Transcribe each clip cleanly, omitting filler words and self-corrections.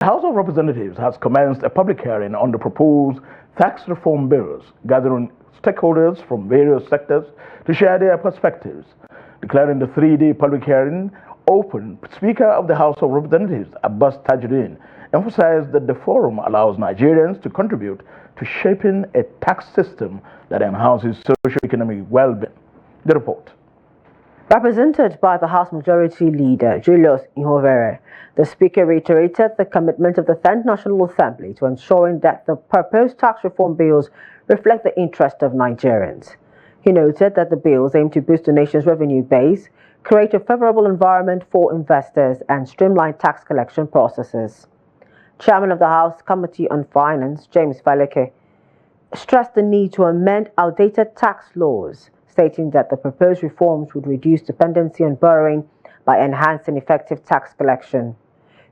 The House of Representatives has commenced a public hearing on the proposed tax reform bills, gathering stakeholders from various sectors to share their perspectives. Declaring the three-day public hearing open, Speaker of the House of Representatives, Abbas Tajudeen, emphasized that the forum allows Nigerians to contribute to shaping a tax system that enhances socio-economic well-being. The report. Represented by the House Majority Leader, Julius Ihovere, the Speaker reiterated the commitment of the 10th National Assembly to ensuring that the proposed tax reform bills reflect the interest of Nigerians. He noted that the bills aim to boost the nation's revenue base, create a favorable environment for investors, and streamline tax collection processes. Chairman of the House Committee on Finance, James Faleke, stressed the need to amend outdated tax laws, stating that the proposed reforms would reduce dependency on borrowing by enhancing effective tax collection.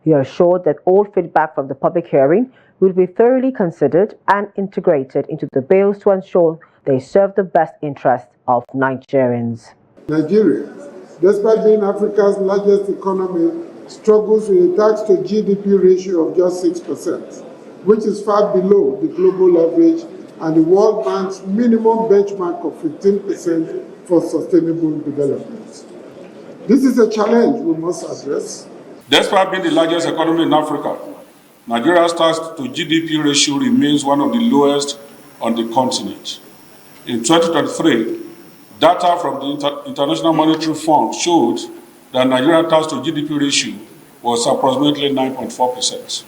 He assured that all feedback from the public hearing will be thoroughly considered and integrated into the bills to ensure they serve the best interests of Nigerians. Nigeria, despite being Africa's largest economy, struggles with a tax to GDP ratio of just 6%, which is far below the global average and the World Bank's minimum benchmark of 15% for sustainable development. This is a challenge we must address. Despite being the largest economy in Africa, Nigeria's tax to GDP ratio remains one of the lowest on the continent. In 2023, data from the International Monetary Fund showed that Nigeria's tax to GDP ratio was approximately 9.4%,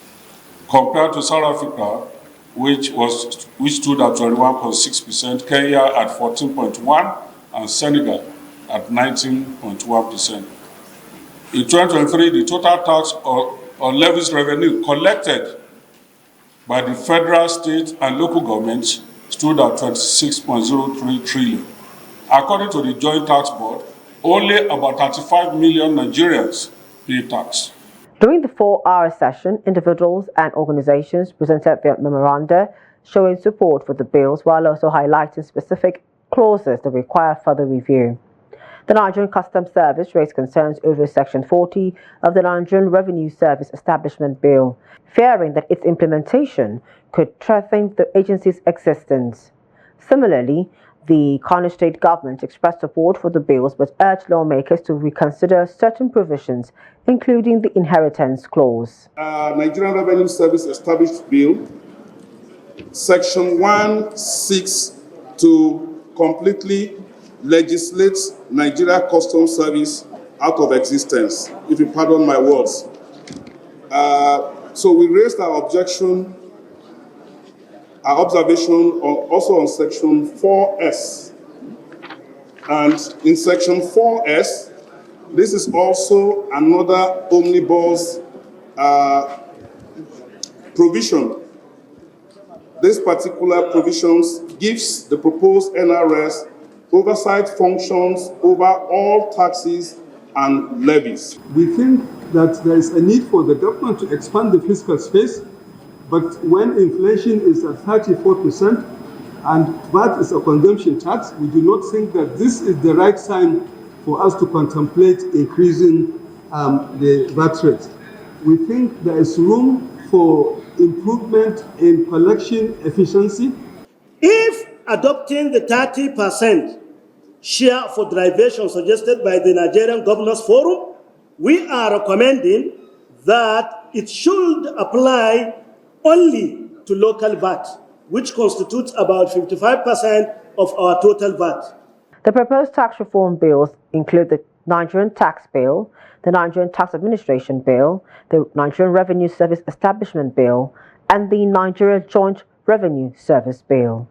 compared to South Africa, which stood at 21.6%, Kenya at 14.1%, and Senegal at 19.1%. In 2023, the total tax or levies revenue collected by the federal, state, and local governments stood at 26.03 trillion. According to the Joint Tax Board, only about 35 million Nigerians pay tax. During the 4-hour session, individuals and organizations presented their memoranda showing support for the bills while also highlighting specific clauses that require further review. The Nigerian Customs Service raised concerns over Section 40 of the Nigerian Revenue Service Establishment Bill, fearing that its implementation could threaten the agency's existence. Similarly, the Kano State government expressed support for the bills but urged lawmakers to reconsider certain provisions, including the inheritance clause. Nigerian Revenue Service Established Bill, Section 1.6 to completely legislate Nigeria Customs Service out of existence, if you pardon my words. So we raised our objection, our observation also on Section 4S. And in Section 4S, this is also another omnibus provision. This particular provision gives the proposed NRS oversight functions over all taxes and levies. We think that there is a need for the government to expand the fiscal space, but when inflation is at 34% and VAT is a consumption tax, we do not think that this is the right time for us to contemplate increasing the VAT rate. We think there is room for improvement in collection efficiency. If adopting the 30% share for derivation suggested by the Nigerian Governors Forum, we are recommending that it should apply only to local VAT, which constitutes about 55% of our total VAT. The proposed tax reform bills include the Nigerian Tax Bill, the Nigerian Tax Administration Bill, the Nigerian Revenue Service Establishment Bill, and the Nigeria Joint Revenue Service Bill.